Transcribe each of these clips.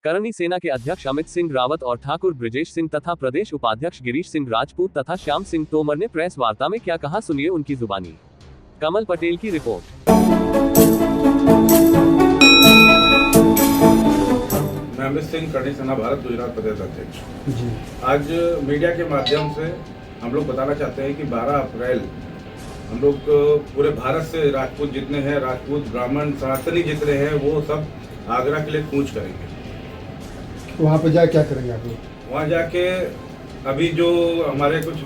करनी सेना के अध्यक्ष अमित सिंह रावत और ठाकुर ब्रिजेश सिंह तथा प्रदेश उपाध्यक्ष गिरीश सिंह राजपूत तथा श्याम सिंह तोमर ने प्रेस वार्ता में क्या कहा, सुनिए उनकी जुबानी। कमल पटेल की रिपोर्ट। मैं अमित सिंह, करनी सेना भारत गुजरात प्रदेश अध्यक्ष। आज मीडिया के माध्यम से हम लोग बताना चाहते हैं कि 12 अप्रैल हम लोग पूरे भारत से राजपूत जितने हैं, राजपूत ब्राह्मण सनातनी जितने हैं, वो सब आगरा के लिए कूच करेंगे। वहाँ पे जा क्या करेंगे आप लोग? वहाँ जाके अभी जो हमारे कुछ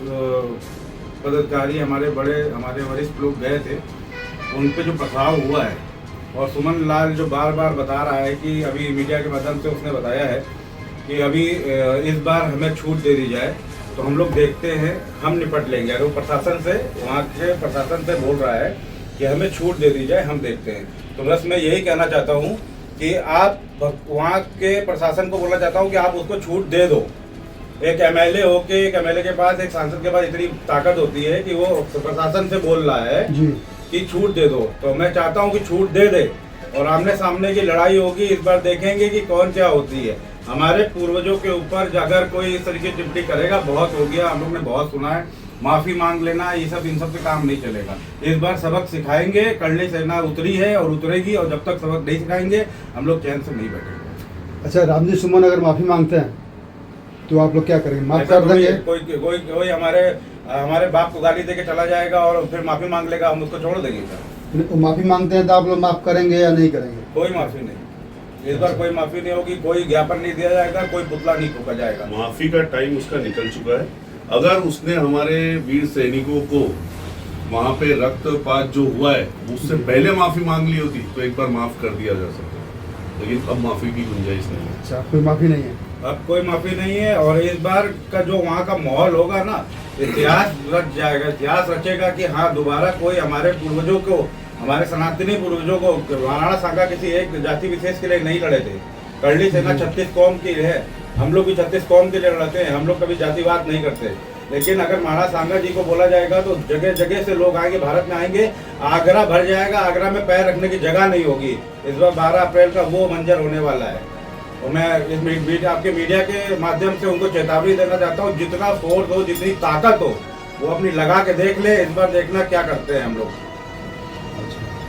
पदाधिकारी, हमारे वरिष्ठ लोग गए थे, उन पे जो पथराव हुआ है, और सुमन लाल जो बार बार बता रहा है कि अभी मीडिया के माध्यम से उसने बताया है कि अभी इस बार हमें छूट दे दी जाए, तो हम लोग देखते हैं, हम निपट लेंगे। अगर वो प्रशासन से, वहाँ के प्रशासन से बोल रहा है कि हमें छूट दे दी जाए, हम देखते हैं। तो बस मैं यही कहना चाहता हूँ कि आप वहाँ के प्रशासन को बोलना चाहता हूँ कि आप उसको छूट दे दो। एक एमएलए होके, एक एमएलए के पास, एक सांसद के पास इतनी ताकत होती है कि वो प्रशासन से बोल रहा है कि छूट दे दो, तो मैं चाहता हूँ कि छूट दे दे, और आमने सामने की लड़ाई होगी। इस बार देखेंगे कि कौन क्या होती है। हमारे पूर्वजों के ऊपर अगर कोई इस तरीके की टिप्पणी करेगा, बहुत हो गया, हम लोग ने बहुत सुना है, माफी मांग लेना, ये सब इन सब से काम नहीं चलेगा। इस बार सबक सिखाएंगे। करनी सेना उतरी है और उतरेगी, और जब तक सबक नहीं सिखाएंगे हम लोग चैन से नहीं बैठेंगे। अच्छा, रामजी सुमन अगर माफी मांगते हैं तो आप लोग क्या करेंगे? माफ कर देंगे? कोई हमारे बाप को गाली देके चला जाएगा और फिर माफी मांग लेगा, हम उसको छोड़ देंगे क्या? माफी मांगते हैं तो आप लोग माफ करेंगे या नहीं करेंगे? कोई माफी नहीं, इस बार कोई माफी नहीं होगी, कोई ज्ञापन नहीं दिया जाएगा, कोई पुतला नहीं फूका जाएगा। माफी का टाइम उसका निकल चुका है। अगर उसने हमारे वीर सैनिकों को वहाँ पे रक्तपात जो हुआ है उससे पहले माफी मांग ली होती तो एक बार माफ कर दिया जा सकता, लेकिन अब माफी की गुंजाइश नहीं है। अच्छा, कोई माफी नहीं है? अब कोई माफी नहीं है। और इस बार का जो वहाँ का माहौल होगा ना, इतिहास रच जाएगा, इतिहास रचेगा कि हाँ, दोबारा कोई हमारे पूर्वजों को, हमारे सनातनी पूर्वजों को, राणा सांगा किसी एक जाति विशेष के लिए नहीं लड़े थे। करनी सेना 36 कौम की है, हम लोग भी 36 कौम के लिए लड़ते हैं, हम लोग कभी जातिवाद नहीं करते। लेकिन अगर महाराणा सांगा जी को बोला जाएगा तो जगह जगह से लोग आएंगे, भारत में आएंगे, आगरा भर जाएगा, आगरा में पैर रखने की जगह नहीं होगी। इस बार 12 अप्रैल का वो मंजर होने वाला है। और मैं इस आपके मीडिया के माध्यम से उनको चेतावनी देना चाहता हूँ, जितना फोर्स हो, जितनी ताकत हो, वो अपनी लगा के देख ले। इस बार देखना क्या करते हैं हम लोग।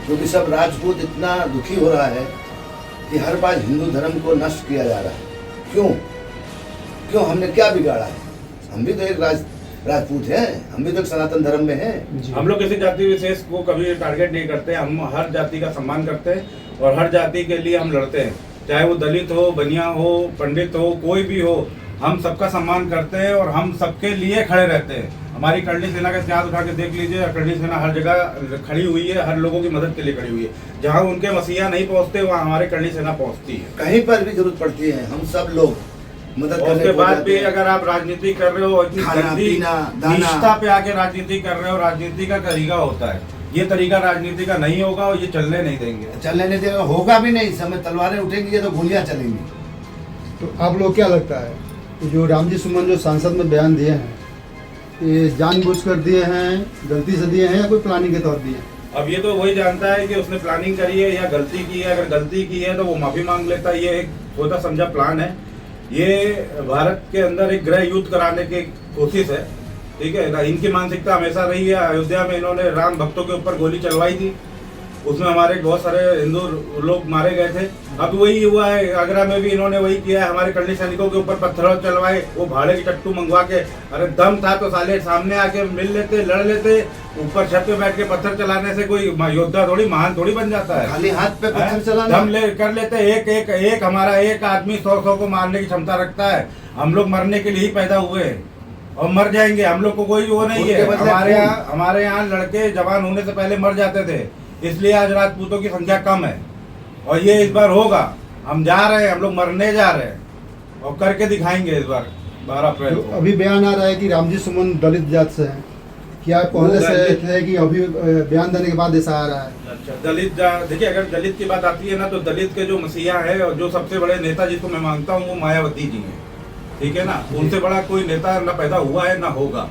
क्योंकि सब राजपूत इतना दुखी हो रहा है कि हर बार हिंदू धर्म को नष्ट किया जा रहा है। क्यों हमने क्या बिगाड़ा है? हम भी तो एक राजपूत हैं, हम भी तो सनातन धर्म में हैं। हम लोग किसी जाति विशेष को कभी टारगेट नहीं करते, हम हर जाति का सम्मान करते हैं और हर जाति के लिए हम लड़ते हैं, चाहे वो दलित हो, बनिया हो, पंडित हो, कोई भी हो, हम सबका सम्मान करते हैं और हम सबके लिए खड़े रहते हैं। हमारी करनी सेना का इतिहास उठा के देख लीजिए, करनी सेना हर जगह खड़ी हुई है, हर लोगों की मदद के लिए खड़ी हुई है। जहाँ उनके मसीहा नहीं पहुँचते, वहाँ हमारी करनी सेना पहुँचती है। कहीं पर भी जरूरत पड़ती है, हम सब लोग मदद करने उसके बाद भी अगर आप राजनीति कर रहे हो, इतनी गंदी निष्ठा पे आके राजनीति कर रहे हो, राजनीति का तरीका होता है, ये तरीका राजनीति का नहीं होगा और ये चलने नहीं देंगे, होगा भी नहीं। समय तलवारें उठेंगी तो गोलियां चलेंगी। तो आप लोग क्या लगता है कि जो रामजी सुमन जो सांसद में बयान दिए हैं, ये जानबूझकर दिए हैं, गलती से दिए हैं, या कोई प्लानिंग के तौर दिए हैं? अब ये तो वही जानता है कि उसने प्लानिंग करी है या गलती की है। अगर गलती की है तो वो माफी मांग लेता है। ये एक सोचा समझा प्लान है। ये भारत के अंदर एक गृह युद्ध कराने की कोशिश है, ठीक है। इनकी मानसिकता हमेशा रही है। अयोध्या में इन्होंने राम भक्तों के ऊपर गोली चलवाई थी, उसमें हमारे बहुत सारे हिंदू लोग मारे गए थे। अब वही हुआ है, आगरा में भी इन्होंने वही किया है, हमारे करनी सैनिकों के ऊपर पत्थर चलवाए, वो भाड़े की टट्टू मंगवा के। अरे दम था तो साले सामने आके मिल लेते, लड़ लेते। ऊपर छत पे बैठ के पत्थर चलाने से कोई योद्धा थोड़ी, महान थोड़ी बन जाता है। खाली हाथ पे पत्थर चलाना, दम ले कर लेते। एक हमारा एक आदमी 100 को मारने की क्षमता रखता है। हम लोग मरने के लिए ही पैदा हुए और मर जाएंगे। हम लोग को कोई वो नहीं है। हमारे यहाँ लड़के जवान होने से पहले मर जाते थे, इसलिए आज राजपूतों की संख्या कम है। और ये इस बार होगा, हम जा रहे हैं, हम लोग मरने जा रहे हैं और करके दिखाएंगे इस बार 12 अप्रैल को। अभी बयान आ रहा है कि रामजी सुमन दलित जात से हैं, क्या पहले से थे कि अभी बयान देने के बाद ऐसा आ रहा है? अच्छा, दलित देखिए, अगर दलित की बात आती है ना, तो दलित के जो मसीहा है और जो सबसे बड़े नेता जिसको मैं मानता हूँ, वो मायावती जी हैं, ठीक है ना। उनसे बड़ा कोई नेता ना पैदा हुआ है ना होगा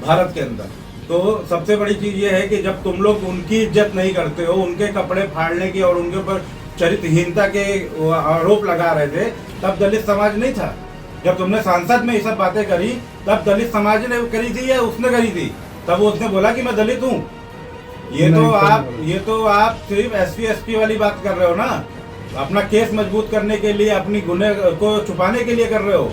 भारत के अंदर। तो सबसे बड़ी चीज ये है कि जब तुम लोग उनकी इज्जत नहीं करते हो, उनके कपड़े फाड़ने की और उनके ऊपर चरित्रहीनता के आरोप लगा रहे थे, तब दलित समाज नहीं था। जब तुमने संसद में ये सब बातें करी तब दलित समाज ने करी थी या उसने करी थी? तब उसने बोला कि मैं दलित हूँ। ये तो आप सिर्फ एससी एसटी वाली बात कर रहे हो ना, अपना केस मजबूत करने के लिए, अपनी गुने को छुपाने के लिए कर रहे हो।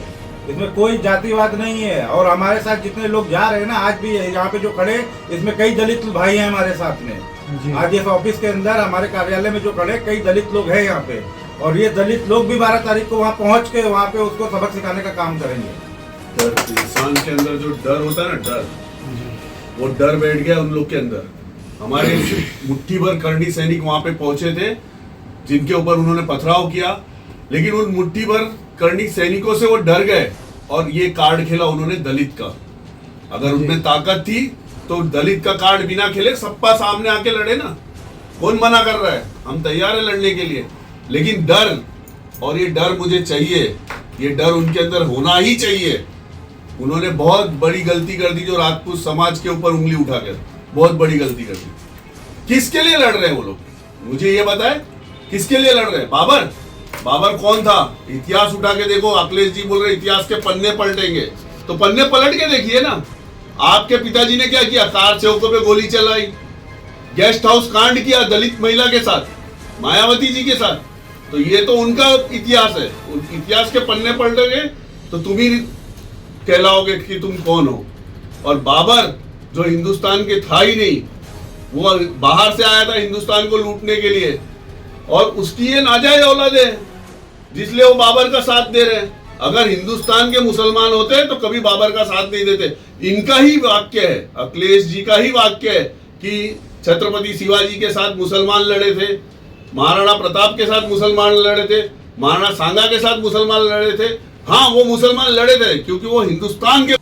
इसमें कोई जातिवाद नहीं है। और हमारे साथ जितने लोग जा रहे हैं ना, आज भी यहाँ पे जो खड़े, इसमें कई दलित भाई हैं हमारे साथ में। आज इस ऑफिस के अंदर हमारे कार्यालय में जो खड़े, कई दलित लोग हैं यहाँ पे, और ये दलित लोग भी 12 तारीख को वहाँ पहुँच के वहाँ पे उसको सबक सिखाने का काम करेंगे। डर, इंसान के अंदर जो डर होता है ना, डर, वो डर बैठ गया उन लोग के अंदर। हमारे मुट्ठी भर करनी सैनिक वहां पे पहुंचे थे, जिनके ऊपर उन्होंने पथराव किया, लेकिन उन मुट्ठी भर करनी सैनिकों से वो डर गए और ये कार्ड खेला उन्होंने दलित का। अगर उनमें ताकत थी तो दलित का कार्ड बिना खेले सबका सामने आके लड़े ना। कौन मना कर रहा है? हम तैयार है लड़ने के लिए, लेकिन डर, और ये डर मुझे चाहिए, ये डर उनके अंदर होना ही चाहिए। उन्होंने बहुत बड़ी गलती कर दी जो राजपूत समाज के ऊपर उंगली उठाकर बहुत बड़ी गलती कर दी। किसके लिए लड़ रहे हैं वो लोग? मुझे ये बताए, किसके लिए लड़ रहे हैं? बाबर कौन था? इतिहास उठा के देखो। अखिलेश जी बोल रहे इतिहास के पन्ने पलटेंगे, तो पन्ने पलट के देखिए ना। आपके पिताजी ने क्या किया? कार सेवकों पे गोली चलाई, गेस्ट हाउस कांड किया दलित महिला के साथ, मायावती जी के साथ। तो ये तो उनका इतिहास है। इतिहास के पन्ने पलटेंगे तो तुम ही कहलाओगे कि तुम कौन हो। और बाबर जो हिंदुस्तान के था ही नहीं, वो बाहर से आया था हिंदुस्तान को लूटने के लिए, और उसकी ये नाजायज औलाद है जिसलिए वो बाबर का साथ दे रहे हैं। अगर हिंदुस्तान के मुसलमान होते तो कभी बाबर का साथ नहीं देते। इनका ही वाक्य है, अखिलेश जी का ही वाक्य है कि छत्रपति शिवाजी के साथ मुसलमान लड़े थे, महाराणा प्रताप के साथ मुसलमान लड़े थे, महाराणा सांगा के साथ मुसलमान लड़े थे। हाँ, वो मुसलमान लड़े थे क्योंकि वो हिंदुस्तान के